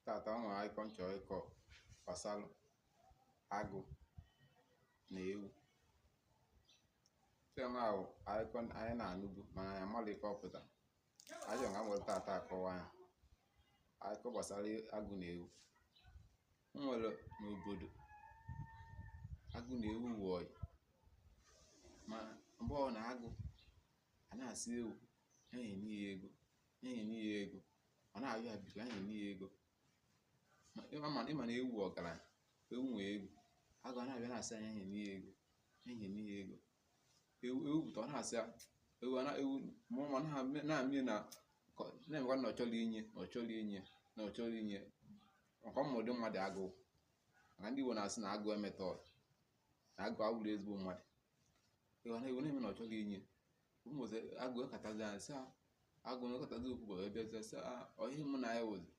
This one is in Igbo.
Tata ọ nwere akụkọ nchọ ịkọ gbasara agụ na ewu. Chioma ahụ akụkọ anyị na-anụbu mana anyị amalị ife ọ pụtara. Ajọ nga nwere tata akọwa ya akụkọ gbasara agụ na ewu. M nwere n'obodo agụ na ewu wụ ọyị, ma mgbe ọ na agụ a na-asị ewu enye ya ego ọ na-ayọ ya biko enye ya ego. Ịma na ewu ọgaranya, ewu nwee ego, agụ a na-abịa na-asị anya enye ya ego. Ewu pụta ọ na-asị ya ewu ma na-amị na-emekwa na ọ chọrọ inye maka ọ ụdị mmadụ agụ. Maka ndị Igbo na-asị na agụ emeta ọyị, na agụ awụrụ ezigbo mmadụ. Ewu na-eme na ọ chọrọ inye agụ ekatazi anya sị agụ na ekatazi okwu ebe sị ọhịa mụ na ya wụzi